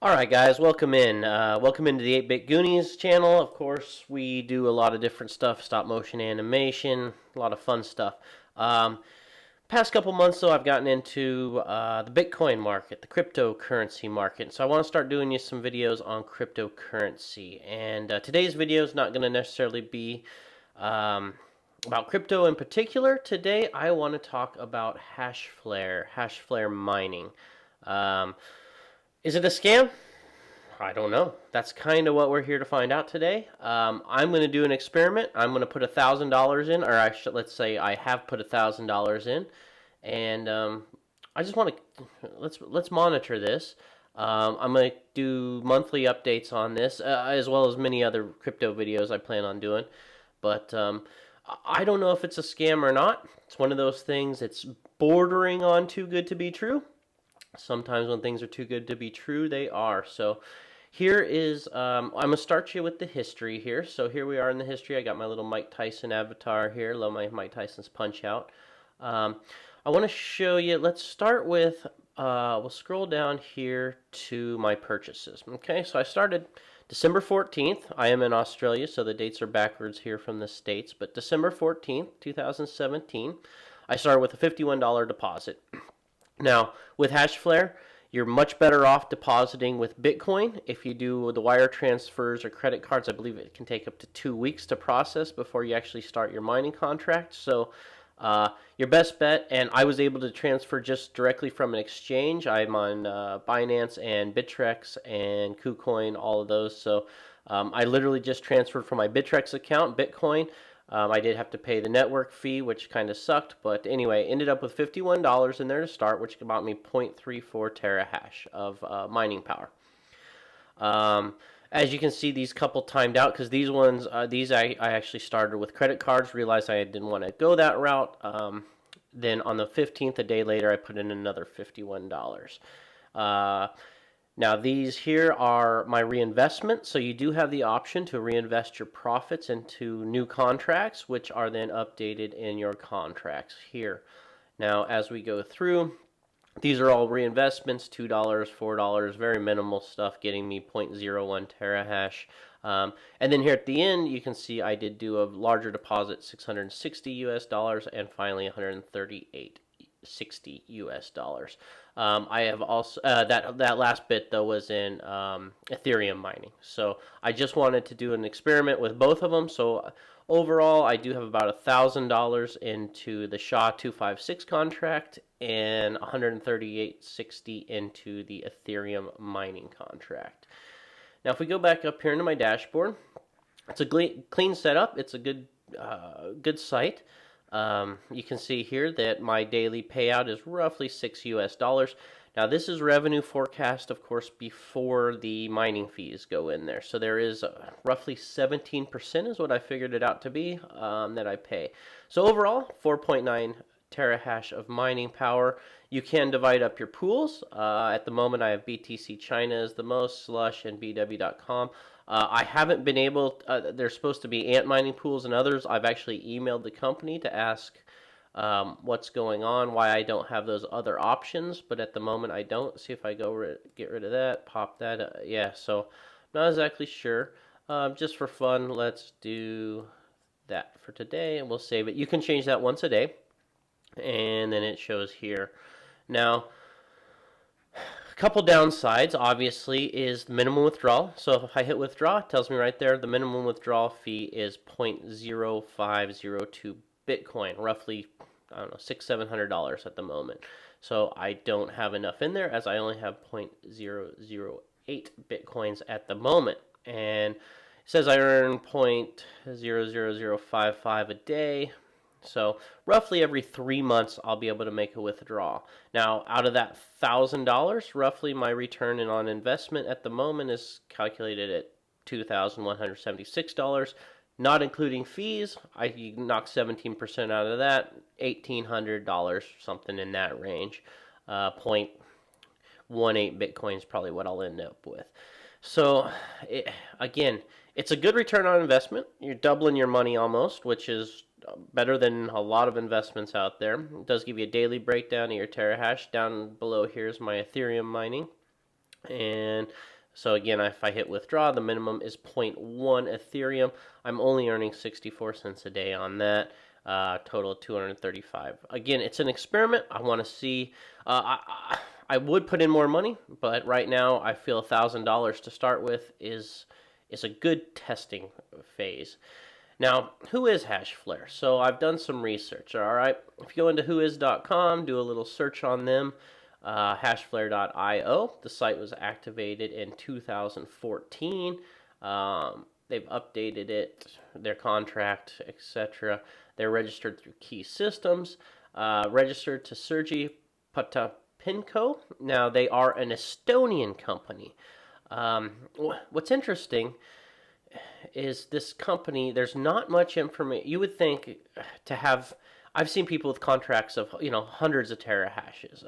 All right, guys, welcome in. Welcome into the 8-Bit Goonies channel. Of course, we do a lot of different stuff, stop motion animation, a lot of fun stuff. Past couple months, though, I've gotten into the Bitcoin market, the cryptocurrency market. So I want to start doing you some videos on cryptocurrency. And today's video is not going to necessarily be about crypto in particular. Today, I want to talk about Hashflare mining. Um, is it a scam? I don't know. That's kind of what we're here to find out today. I'm going to do an experiment. I'm going to put $1,000 in, or let's say I have put $1,000 in, and I just want to let's monitor this. I'm going to do monthly updates on this, as well as many other crypto videos I plan on doing. But I don't know if it's a scam or not. It's one of those things. It's bordering on too good to be true. Sometimes when things are too good to be true, they are. So here is, I'm going to start you with the history here. So here we are in the history. I got my little Mike Tyson avatar here. Love my Mike Tyson's Punch Out. I want to show you, let's start with, we'll scroll down here to my purchases. Okay, so I started December 14th. I am in Australia, so the dates are backwards here from the States. But December 14th, 2017, I started with a $51 deposit. Now, with Hashflare, you're much better off depositing with Bitcoin. If you do the wire transfers or credit cards, I believe it can take up to 2 weeks to process before you actually start your mining contract. So your best bet, and I was able to transfer just directly from an exchange. I'm on Binance and Bittrex and KuCoin, all of those. So I literally just transferred from my Bittrex account, Bitcoin. I did have to pay the network fee, which kind of sucked. But anyway, ended up with $51 in there to start, which bought me 0.34 terahash of mining power. As you can see, these couple timed out because these ones, I actually started with credit cards, realized I didn't want to go that route. Then on the 15th, a day later, I put in another $51. Now these here are my reinvestment, so you do have the option to reinvest your profits into new contracts, which are then updated in your contracts here. Now as we go through, these are all reinvestments, $2, $4, very minimal stuff, getting me 0.01 terahash. And then here at the end, you can see I did do a larger deposit, $660 US, and finally $138.60 US. I have also that last bit though was in Ethereum mining. So I just wanted to do an experiment with both of them. So overall, I do have about $1,000 into the SHA-256 contract and $138.60 into the Ethereum mining contract. Now, if we go back up here into my dashboard, it's a clean setup. It's a good site. You can see here that my daily payout is roughly $6 US. Now this is revenue forecast, of course, before the mining fees go in there. So there is roughly 17% is what I figured it out to be that I pay. So overall, 4.9 terahash of mining power. You can divide up your pools. At the moment, I have BTC China as the most, Slush, and BW.com. I haven't been able, there's supposed to be ant mining pools and others. I've actually emailed the company to ask what's going on, why I don't have those other options, but at the moment I don't. See if I get rid of that, pop that, yeah, so I'm not exactly sure. Just for fun, let's do that for today, and we'll save it. You can change that once a day, and then it shows here. Now, a couple downsides, obviously, is the minimum withdrawal. So if I hit withdraw, it tells me right there the minimum withdrawal fee is 0.0502 Bitcoin, roughly, I don't know, $600-700 at the moment. So I don't have enough in there as I only have 0.008 Bitcoins at the moment. And it says I earn 0.00055 a day. So roughly every 3 months, I'll be able to make a withdrawal. Now, out of that $1,000, roughly my return on investment at the moment is calculated at $2,176, not including fees. I knock 17% out of that, $1,800, something in that range. 0.18 Bitcoin is probably what I'll end up with. So, again, it's a good return on investment. You're doubling your money almost, which is better than a lot of investments out there. It does give you a daily breakdown of your terahash. Down below here is my Ethereum mining. And so again, if I hit withdraw, the minimum is zero point 0.1 Ethereum. I'm only earning 64 cents a day on that. Total of 235. Again, it's an experiment. I want to see. I would put in more money, but right now I feel $1,000 to start with is a good testing phase. Now, who is Hashflare? So I've done some research. All right, if you go into whois.com, do a little search on them. Hashflare.io. The site was activated in 2014. They've updated it, their contract, etc. They're registered through Key Systems, registered to Sergey Potapinko. Now, they are an Estonian company. What's interesting is this company, there's not much information. You would think to have, I've seen people with contracts of, hundreds of terahashes,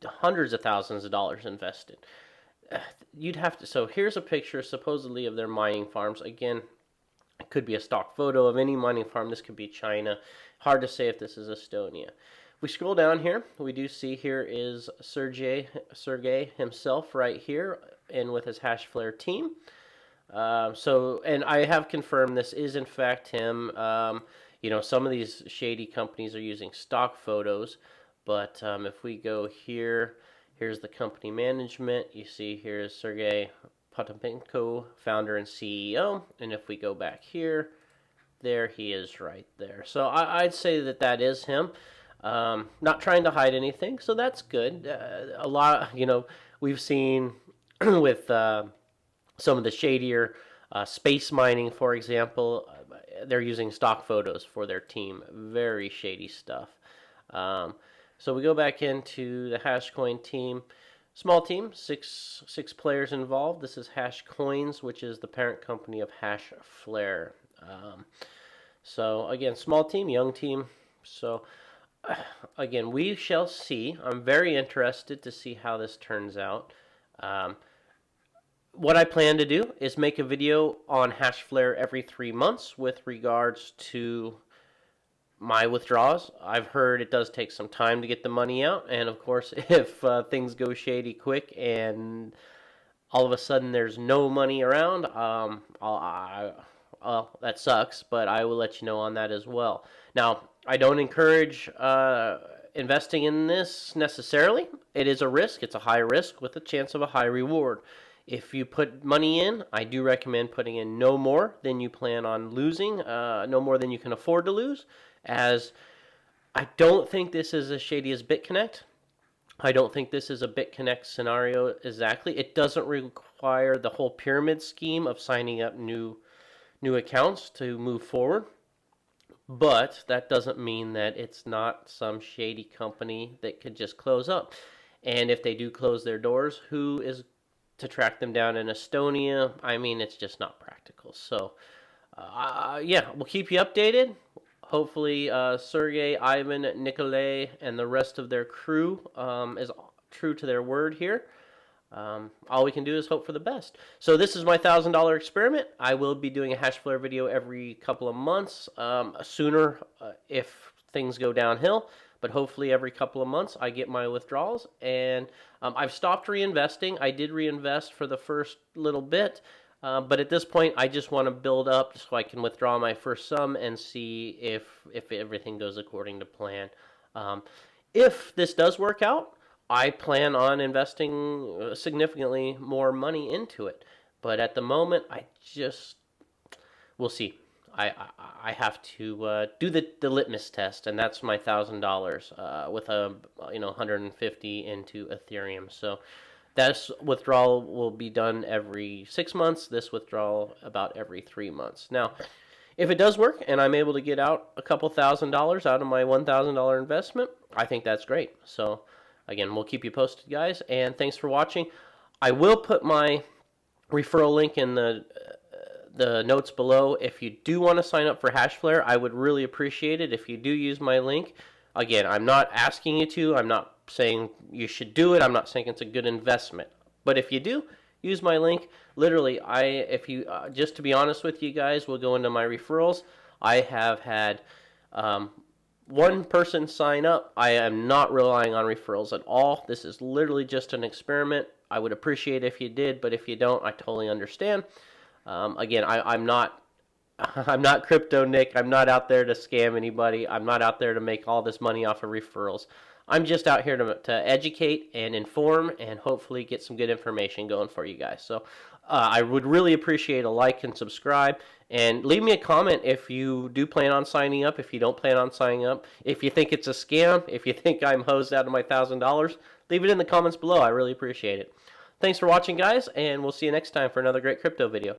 hundreds of thousands of dollars invested. You'd have to, so here's a picture supposedly of their mining farms. Again, it could be a stock photo of any mining farm. This could be China. Hard to say if this is Estonia. If we scroll down here, we do see here is Sergey himself right here, and with his Hashflare team. And I have confirmed this is in fact him. Some of these shady companies are using stock photos, but if we go here, here's the company management. You see here's Sergey Potapinko, founder and CEO. And if we go back here, there he is right there. So I'd say that is him. Not trying to hide anything, so that's good. A lot, we've seen with some of the shadier space mining, for example, they're using stock photos for their team. Very shady stuff. So we go back into the Hashcoin team. Small team, six players involved. This is Hashcoins, which is the parent company of Hashflare. So again, small team, young team. So again, we shall see. I'm very interested to see how this turns out. What I plan to do is make a video on Hashflare every 3 months with regards to my withdrawals. I've heard it does take some time to get the money out, and of course, if things go shady quick and all of a sudden there's no money around, that sucks, but I will let you know on that as well. Now, I don't encourage investing in this necessarily. It is a risk. It's a high risk with a chance of a high reward. If you put money in, I do recommend putting in no more than you plan on losing, no more than you can afford to lose, as I don't think this is as shady as BitConnect. I don't think this is a BitConnect scenario exactly. It doesn't require the whole pyramid scheme of signing up new accounts to move forward. But that doesn't mean that it's not some shady company that could just close up. And if they do close their doors, who is to track them down in Estonia? I mean, it's just not practical. So, we'll keep you updated. Hopefully, Sergey, Ivan, Nikolay, and the rest of their crew is true to their word here. All we can do is hope for the best. So this is my $1,000 experiment. I will be doing a Hashflare video every couple of months, sooner if things go downhill. But hopefully every couple of months I get my withdrawals. And I've stopped reinvesting. I did reinvest for the first little bit. But at this point, I just want to build up so I can withdraw my first sum and see if everything goes according to plan. If this does work out, I plan on investing significantly more money into it. But at the moment, we'll see. I have to do the litmus test, and that's my $1,000 with a 150 into Ethereum. So this withdrawal will be done every 6 months. This withdrawal about every 3 months. Now, if it does work and I'm able to get out a couple $1,000 out of my $1,000 investment, I think that's great. So again, we'll keep you posted, guys, and thanks for watching. I will put my referral link in the notes below. If you do want to sign up for Hashflare, I would really appreciate it if you do use my link. Again, I'm not asking you to. I'm not saying you should do it. I'm not saying it's a good investment. But if you do, use my link. Literally, just to be honest with you guys, we'll go into my referrals. I have had one person sign up. I am not relying on referrals at all. This is literally just an experiment. I would appreciate if you did, but if you don't, I totally understand. Again, I'm not I'm not Crypto Nick. I'm not out there to scam anybody. I'm not out there to make all this money off of referrals. I'm just out here to educate and inform and hopefully get some good information going for you guys. So I would really appreciate a like and subscribe. And leave me a comment if you do plan on signing up, if you don't plan on signing up. If you think it's a scam, if you think I'm hosed out of my $1,000, leave it in the comments below. I really appreciate it. Thanks for watching, guys, and we'll see you next time for another great crypto video.